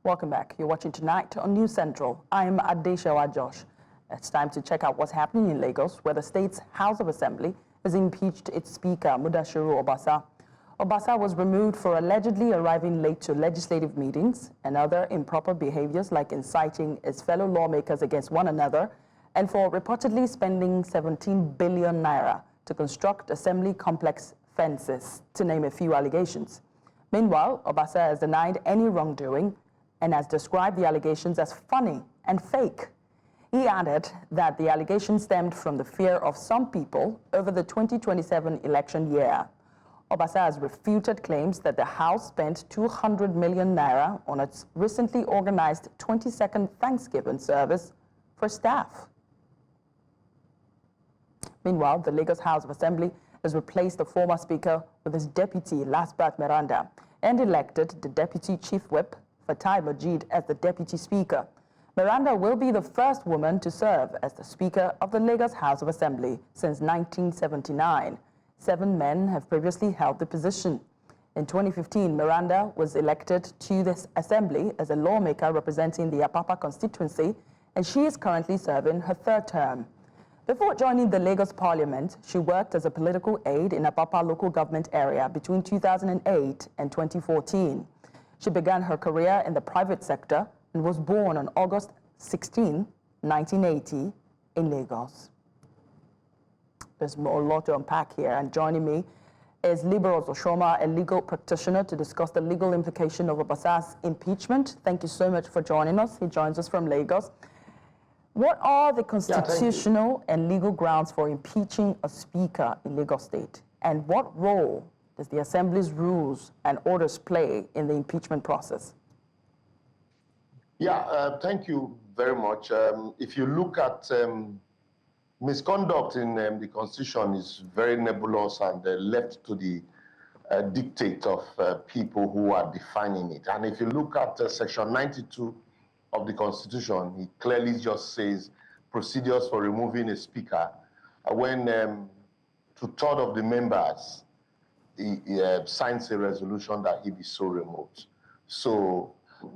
Welcome back. You're watching Tonight on News Central. I'm Adeshawa Josh. It's time to check out what's happening in Lagos, where the state's House of Assembly has impeached its Speaker, Mudashiru Obasa. Obasa was removed for allegedly arriving late to legislative meetings and other improper behaviors like inciting his fellow lawmakers against one another, and for reportedly spending 17 billion naira to construct assembly complex fences, to name a few allegations. Meanwhile, Obasa has denied any wrongdoing and has described the allegations as funny and fake. He added that the allegations stemmed from the fear of some people over the 2027 election year. Obasa has refuted claims that the House spent 200 million naira on its recently organized 22nd Thanksgiving service for staff. Meanwhile, the Lagos House of Assembly has replaced the former Speaker with his deputy, Lasbat Meranda, and elected the Deputy Chief Whip, Fatai Majid, as the Deputy Speaker. Miranda will be the first woman to serve as the Speaker of the Lagos House of Assembly since 1979. 7 men have previously held the position. In 2015, Miranda was elected to this assembly as a lawmaker representing the Apapa constituency, and she is currently serving her 3rd term. Before joining the Lagos Parliament, she worked as a political aide in Apapa Local Government Area between 2008 and 2014. She began her career in the private sector and was born on August 16, 1980, in Lagos. There's a lot to unpack here, and joining me is Liberal Oshoma, a legal practitioner, to discuss the legal implication of Obasa's impeachment. Thank you so much for joining us. He joins us from Lagos. What are the constitutional and legal grounds for impeaching a speaker in Lagos State? And what role does the Assembly's rules and orders play in the impeachment process? Thank you very much. If you look at misconduct in the Constitution is very nebulous and left to the dictate of people who are defining it. And if you look at Section 92 of the Constitution, it clearly just says procedures for removing a speaker when 2/3 of the members he signs a resolution that he be so removed. So,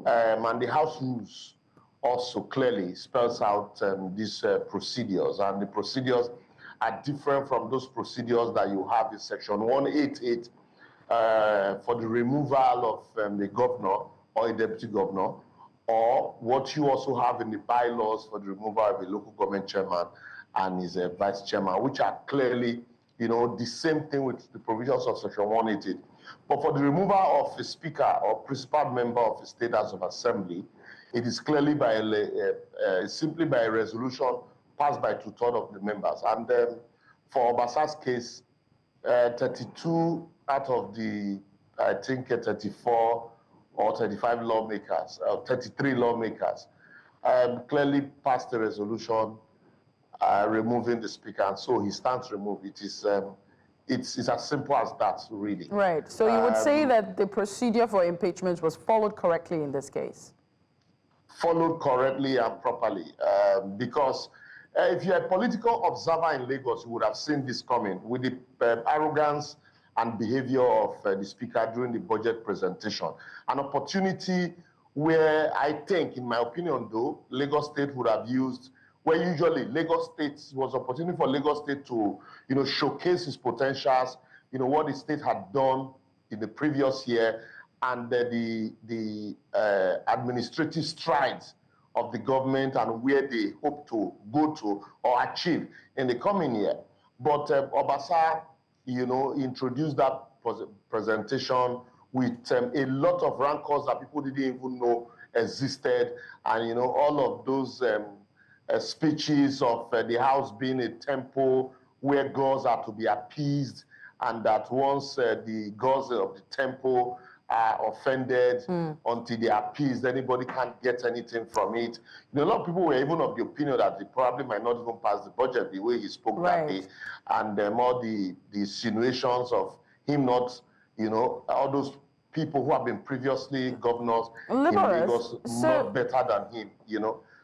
and the House rules also clearly spells out these procedures, and the procedures are different from those procedures that you have in Section 188 for the removal of the governor or a deputy governor, or what you also have in the bylaws for the removal of a local government chairman and his vice chairman, which are clearly, the same thing with the provisions of Section 188. But for the removal of a speaker or principal member of the State House of Assembly, it is clearly simply by a resolution passed by 2/3 of the members. And for Obasa's case, 32 out of the, I think, 34 or 35 lawmakers, 33 lawmakers, clearly passed the resolution removing the speaker, and so he stands removed. It is it's as simple as that, really. Right. So you would say that the procedure for impeachment was followed correctly in this case? Followed correctly and properly, because if you're a political observer in Lagos, you would have seen this coming with the arrogance and behavior of the speaker during the budget presentation. An opportunity where I think, in my opinion though, Lagos State would have used, where usually Lagos State was an opportunity for Lagos State to, showcase its potentials, what the state had done in the previous year, and the administrative strides of the government and where they hope to go to or achieve in the coming year. But Obasa, introduced that presentation with a lot of rancors that people didn't even know existed, and all of those speeches of the House being a temple where gods are to be appeased, and that once the gods of the temple are offended until they are appeased, anybody can't get anything from it. A lot of people were even of the opinion that they probably might not even pass the budget the way he spoke that day, and all the insinuations of him not, all those people who have been previously governors in Lagos not better than him,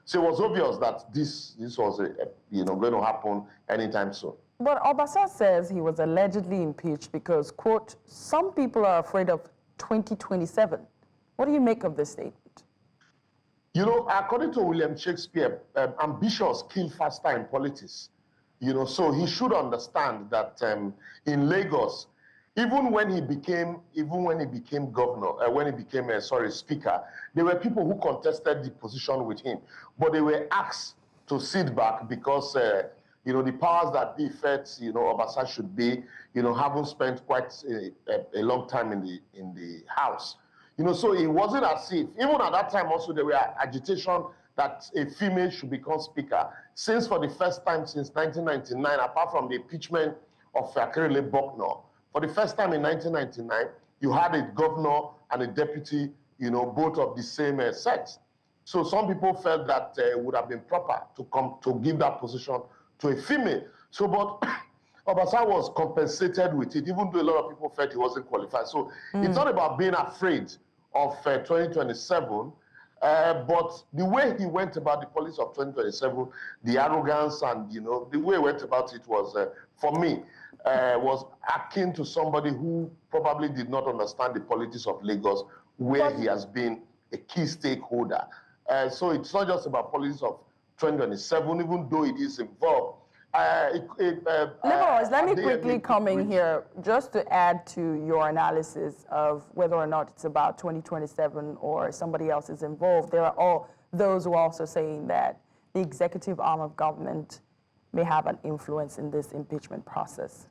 So it was obvious that this was going to happen anytime soon. But Obasa says he was allegedly impeached because, quote, some people are afraid of 2027. What do you make of this statement? You know, according to William Shakespeare, ambitions kill faster in politics. You know, so he should understand that in Lagos, even when he became governor, when he became speaker, there were people who contested the position with him, but they were asked to sit back because you know, the powers that be felt, you know, Obasa should be, you know, haven't spent quite a long time in the house. You know, so it wasn't as if, even at that time also, there were agitation that a female should become speaker. Since for the first time since 1999, apart from the impeachment of Akerele Bucknor, for the first time in 1999, you had a governor and a deputy, you know, both of the same sex. So some people felt that it would have been proper to give that position to a female. So, but Obasa was compensated with it, even though a lot of people felt he wasn't qualified. So it's not about being afraid of 2027, but the way he went about the policy of 2027, the arrogance and, you know, the way he went about it was, for me, was akin to somebody who probably did not understand the politics of Lagos, where he has been a key stakeholder. So it's not just about politics of 2027, even though it is involved. Liberals, let me quickly come in here just to add to your analysis of whether or not it's about 2027 or somebody else is involved. There are all those who are also saying that the executive arm of government may have an influence in this impeachment process.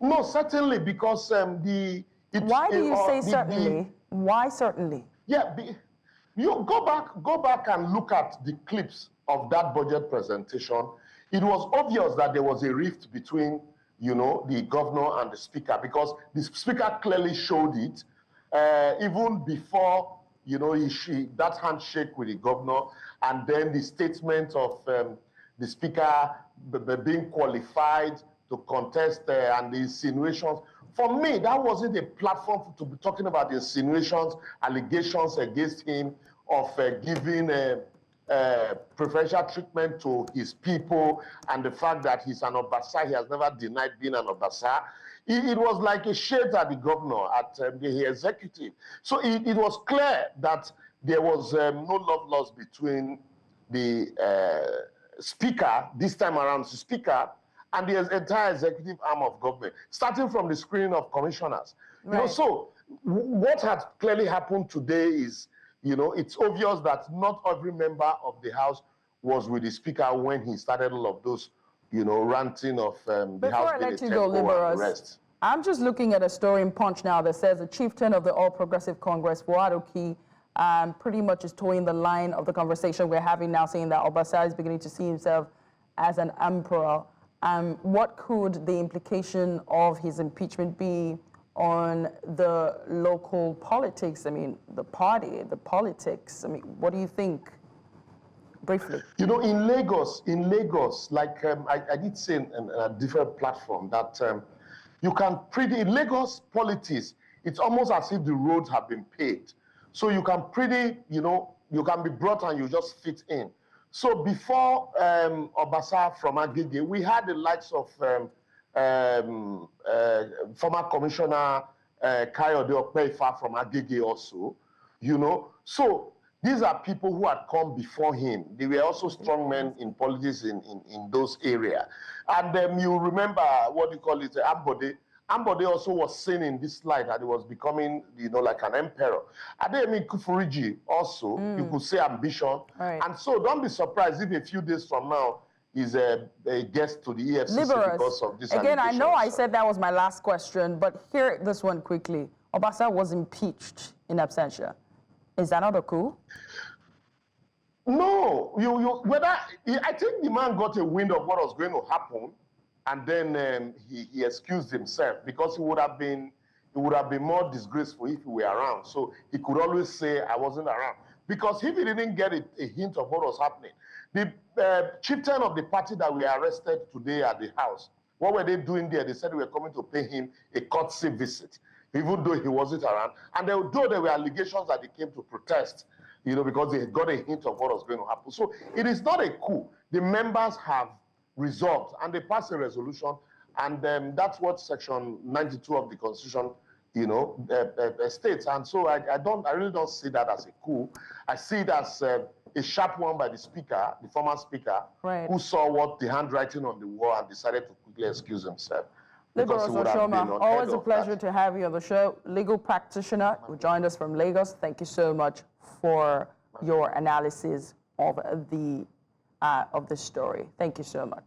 No, certainly, because why do you say certainly? Why certainly? Yeah, you go back and look at the clips of that budget presentation. It was obvious that there was a rift between, you know, the governor and the speaker, because the speaker clearly showed it even before, you know, that handshake with the governor, and then the statement of the speaker being qualified to contest and the insinuations. For me, that wasn't a platform to be talking about the insinuations, allegations against him of giving preferential treatment to his people, and the fact that he's an Obasa. He has never denied being an Obasa. It was like a shade at the governor, at the executive. So it was clear that there was no love lost between the speaker, this time around the speaker, and the entire executive arm of government, starting from the screening of commissioners. Right. You know, so what has clearly happened today is, you know, it's obvious that not every member of the House was with the speaker when he started all of those, you know, ranting of the House being a temple and the rest. I'm just looking at a story in Punch now that says the chieftain of the All Progressive Congress, Fuad pretty much is towing the line of the conversation we're having now, saying that Obasa is beginning to see himself as an emperor. What could the implication of his impeachment be on the local politics? I mean, the party, the politics. I mean, what do you think? Briefly. You know, in Lagos, like I did say in a different platform that you can in Lagos politics, it's almost as if the roads have been paved. So you can you know, you can be brought and you just fit in. So before Obasa from Agege, we had the likes of former Commissioner Kayode Okpeifa from Agege also, you know. So these are people who had come before him. They were also strong men in politics in those areas. And you remember what you call it, Ambode. Ambode also was seen in this light that he was becoming, you know, like an emperor. Adeyemi Kufuriji also, you could say ambition. Right. And so don't be surprised if a few days from now, is a guest to the EFCC because of this. Again, I know I said that was my last question, but hear this one quickly. Obasa was impeached in absentia. Is that not a coup? No, I think the man got a wind of what was going to happen, and then he excused himself because it would have been more disgraceful if he were around. So he could always say, I wasn't around. Because if he didn't get a hint of what was happening, the chieftain of the party that we arrested today at the house, what were they doing there? They said they were coming to pay him a courtesy visit, even though he wasn't around. And though there were allegations that they came to protest, you know, because they got a hint of what was going to happen. So it is not a coup. The members have resolved, and they passed a resolution, and that's what Section 92 of the Constitution, you know, states. And so I really don't see that as a coup. I see it as a sharp one by the speaker, the former speaker, right, who saw what the handwriting on the wall and decided to quickly excuse himself. Liberal Oshoma, always a pleasure to have you on the show. Legal practitioner who joined us from Lagos. Thank you so much for your analysis of the story. Thank you so much.